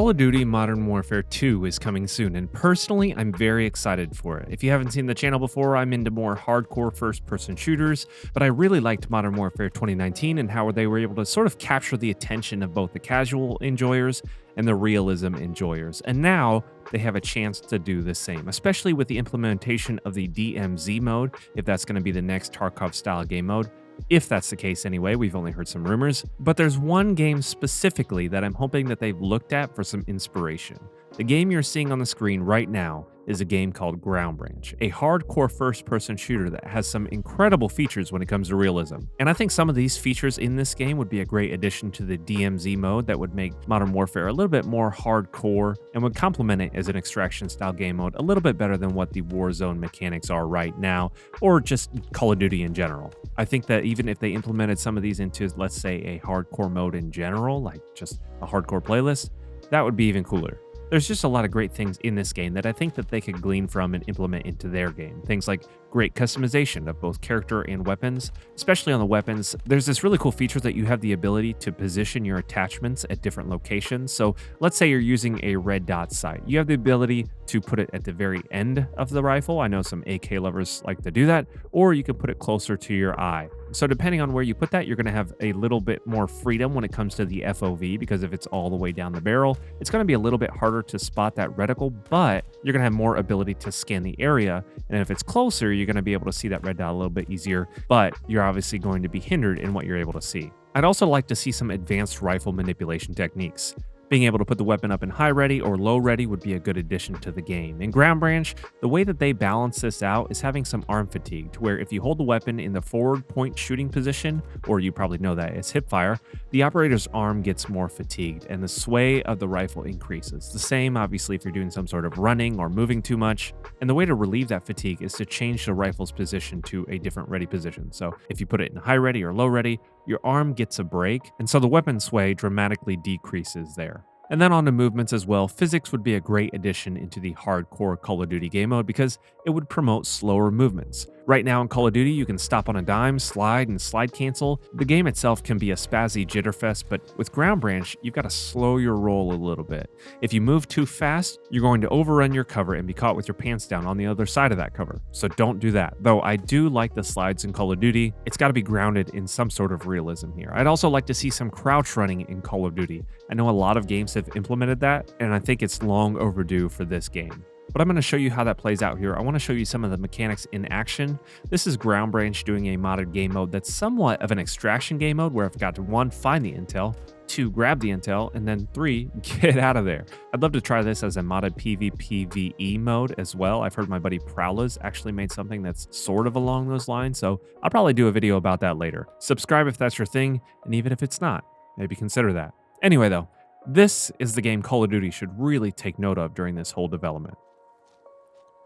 Call of Duty Modern Warfare 2 is coming soon, and personally, I'm very excited for it. If you haven't seen the channel before, I'm into more hardcore first person shooters, but I really liked Modern Warfare 2019 and how they were able to sort of capture the attention of both the casual enjoyers and the realism enjoyers. And now they have a chance to do the same, especially with the implementation of the DMZ mode, if that's going to be the next Tarkov style game mode. If that's the case anyway, we've only heard some rumors. But there's one game specifically that I'm hoping that they've looked at for some inspiration. The game you're seeing on the screen right now is a game called Ground Branch, a hardcore first-person shooter that has some incredible features when it comes to realism. And I think some of these features in this game would be a great addition to the DMZ mode that would make Modern Warfare a little bit more hardcore and would complement it as an extraction-style game mode a little bit better than what the Warzone mechanics are right now, or just Call of Duty in general. I think that even if they implemented some of these into, let's say, a hardcore mode in general, like just a hardcore playlist, that would be even cooler. There's just a lot of great things in this game that I think that they could glean from and implement into their game. Things like great customization of both character and weapons, especially on the weapons. There's this really cool feature that you have the ability to position your attachments at different locations. So let's say you're using a red dot sight. You have the ability to put it at the very end of the rifle. I know some AK lovers like to do that, or you can put it closer to your eye. So depending on where you put that, you're going to have a little bit more freedom when it comes to the FOV, because if it's all the way down the barrel, it's going to be a little bit harder to spot that reticle, but you're going to have more ability to scan the area. And if it's closer, you're going to be able to see that red dot a little bit easier, but you're obviously going to be hindered in what you're able to see. I'd also like to see some advanced rifle manipulation techniques. Being able to put the weapon up in high ready or low ready would be a good addition to the game. In Ground Branch, the way that they balance this out is having some arm fatigue, to where if you hold the weapon in the forward point shooting position, or you probably know that as hip fire, the operator's arm gets more fatigued and the sway of the rifle increases. The same, obviously, if you're doing some sort of running or moving too much. And the way to relieve that fatigue is to change the rifle's position to a different ready position. So if you put it in high ready or low ready, your arm gets a break, and so the weapon sway dramatically decreases there. And then on to movements as well, physics would be a great addition into the hardcore Call of Duty game mode because it would promote slower movements. Right now in Call of Duty, you can stop on a dime, slide, and slide cancel. The game itself can be a spazzy jitterfest, but with Ground Branch, you've got to slow your roll a little bit. If you move too fast, you're going to overrun your cover and be caught with your pants down on the other side of that cover. So don't do that. Though I do like the slides in Call of Duty, it's got to be grounded in some sort of realism here. I'd also like to see some crouch running in Call of Duty. I know a lot of games have implemented that, and I think it's long overdue for this game. But I'm going to show you how that plays out here. I want to show you some of the mechanics in action. This is Ground Branch doing a modded game mode that's somewhat of an extraction game mode where I've got to 1, find the intel, 2, grab the intel, and then 3, get out of there. I'd love to try this as a modded PvPvE mode as well. I've heard my buddy Prowlers actually made something that's sort of along those lines, so I'll probably do a video about that later. Subscribe if that's your thing, and even if it's not, maybe consider that. Anyway though, this is the game Call of Duty should really take note of during this whole development.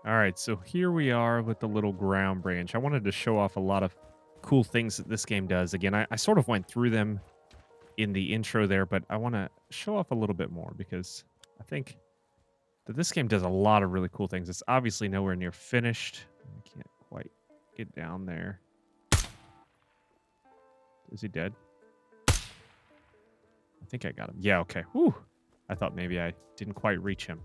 All right, so here we are with the little Ground Branch. I wanted to show off a lot of cool things that this game does. Again, I sort of went through them in the intro there, but I want to show off a little bit more because I think that this game does a lot of really cool things. It's obviously nowhere near finished. I can't quite get down there. Is he dead? I think I got him. Yeah, okay. Whew. I thought maybe I didn't quite reach him.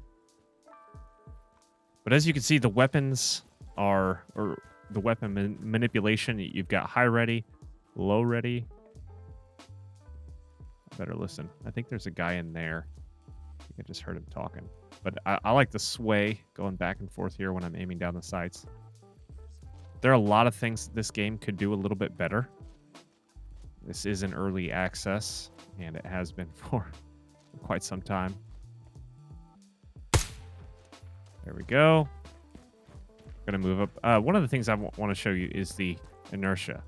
But as you can see, the weapons are, or the weapon manipulation, you've got high ready, low ready. Better listen. I think there's a guy in there. I think I just heard him talking. But I like the sway going back and forth here when I'm aiming down the sights. There are a lot of things that this game could do a little bit better. This is an early access, and it has been for quite some time. There we go. Gonna move up. One of the things I want to show you is the inertia.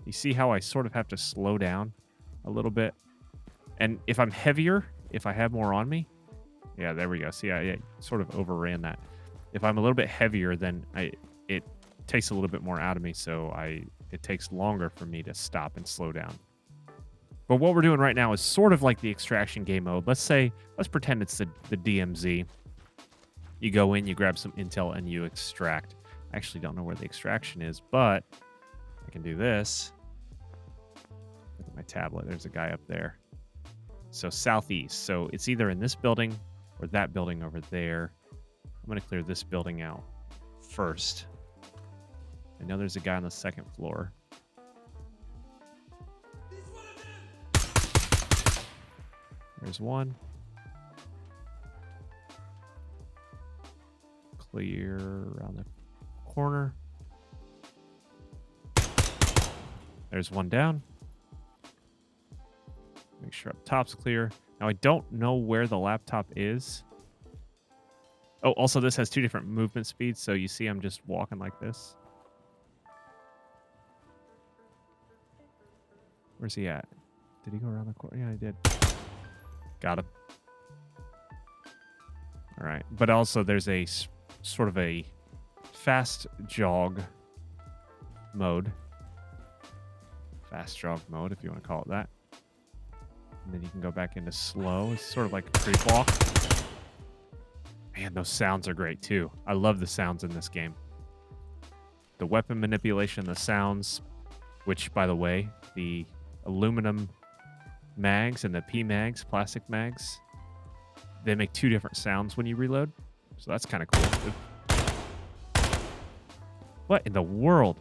You see how I sort of have to slow down a little bit? And if I'm heavier, if I have more on me, yeah, there we go. See, I sort of overran that. If I'm a little bit heavier, then it takes a little bit more out of me, so it takes longer for me to stop and slow down. But what we're doing right now is sort of like the extraction game mode. Let's pretend it's the DMZ. You go in, you grab some intel, and you extract. I actually don't know where the extraction is, but I can do this. Look at my tablet. There's a guy up there. So southeast. So it's either in this building or that building over there. I'm going to clear this building out first. I know there's a guy on the second floor. There's one. Clear around the corner. There's one down. Make sure up top's clear. Now, I don't know where the laptop is. Oh, also, this has 2 different movement speeds, so you see I'm just walking like this. Where's he at? Did he go around the corner? Yeah, he did. Got him. All right. But also, there's a sort of a fast jog mode. Fast jog mode, if you want to call it that. And then you can go back into slow. It's sort of like a creep walk. Man, those sounds are great too. I love the sounds in this game. The weapon manipulation, the sounds, which, by the way, the aluminum mags and the P mags, plastic mags, they make 2 different sounds when you reload. So that's kind of cool. What in the world?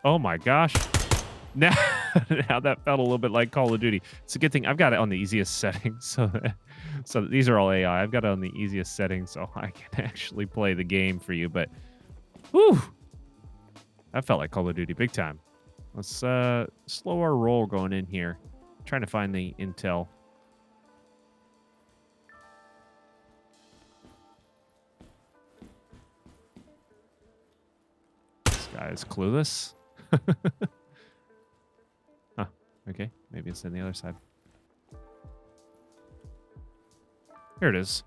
Oh my gosh. Now, now that felt a little bit like Call of Duty. It's a good thing I've got it on the easiest settings. So these are all AI. I've got it on the easiest settings so I can actually play the game for you. But, whew, that felt like Call of Duty big time. Let's slow our roll going in here. Trying to find the intel. This guy is clueless. Huh. Okay. Maybe it's on the other side. Here it is.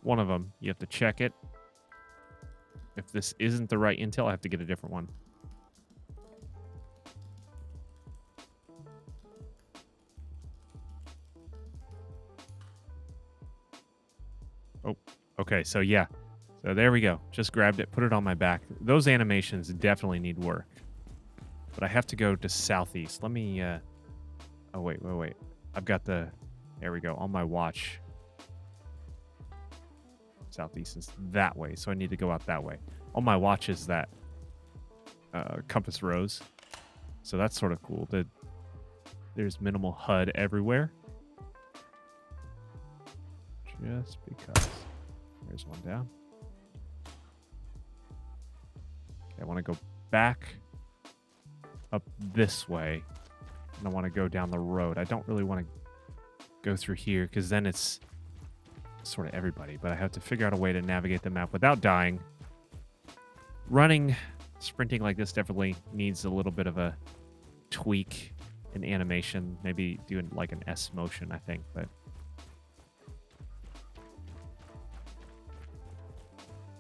One of them. You have to check it. If this isn't the right intel, I have to get a different one. Oh, okay. So, yeah. So, there we go. Just grabbed it, put it on my back. Those animations definitely need work. But I have to go to southeast. Let me, oh, wait. I've got the, there we go, on my watch. Southeast is that way, so I need to go out that way. On my watch is that compass rose. So that's sort of cool. There's minimal HUD everywhere. Just because. There's one down. Okay, I want to go back up this way, and I want to go down the road. I don't really want to go through here because then it's sort of everybody, but I have to figure out a way to navigate the map without dying. Sprinting like this definitely needs a little bit of a tweak in animation. Maybe doing like an S motion, I think, but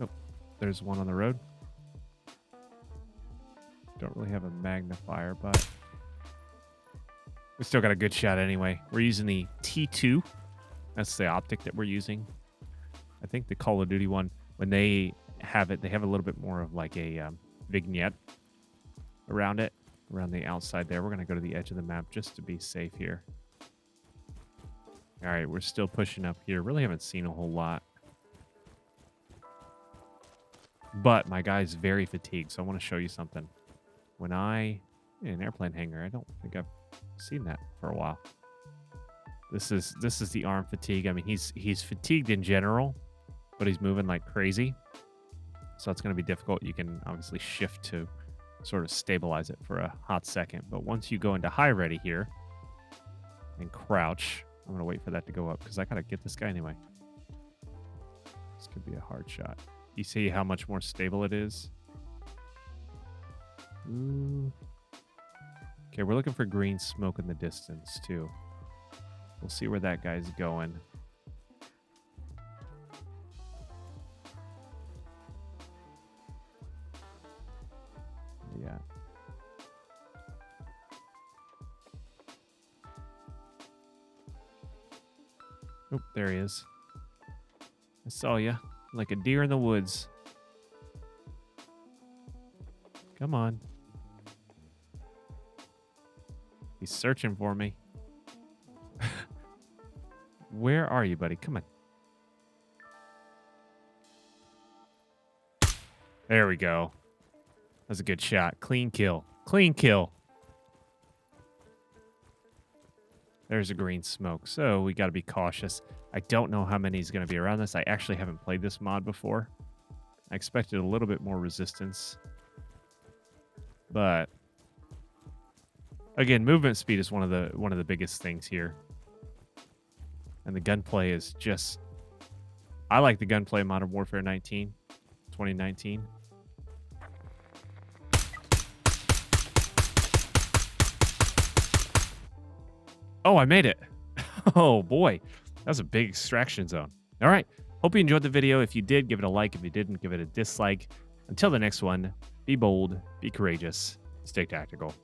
oh, there's one on the road. Don't really have a magnifier, but we still got a good shot anyway. We're using the T2. That's the optic that we're using. I think the Call of Duty one, when they have it, they have a little bit more of like a vignette around it, around the outside there. We're going to go to the edge of the map just to be safe here. All right, we're still pushing up here. Really haven't seen a whole lot. But my guy's very fatigued, so I want to show you something. When in an airplane hangar, I don't think I've seen that for a while. This is the arm fatigue. I mean, he's fatigued in general, but he's moving like crazy. So it's going to be difficult. You can obviously shift to sort of stabilize it for a hot second. But once you go into high ready here and crouch, I'm going to wait for that to go up because I got to get this guy anyway. This could be a hard shot. You see how much more stable it is? Ooh. Okay, we're looking for green smoke in the distance too. We'll see where that guy's going. Yeah. Oh, there he is. I saw you like a deer in the woods. Come on. He's searching for me. Where are you, buddy? Come on. There we go. That's a good shot. Clean kill. Clean kill. There's a green smoke. So we got to be cautious. I don't know how many is going to be around this. I actually haven't played this mod before. I expected a little bit more resistance. But again, movement speed is one of the biggest things here. And the gunplay is just, I like the gunplay in Modern Warfare 2019. Oh, I made it. Oh boy, that was a big extraction zone. All right, hope you enjoyed the video. If you did, give it a like. If you didn't, give it a dislike. Until the next one, be bold, be courageous, stay tactical.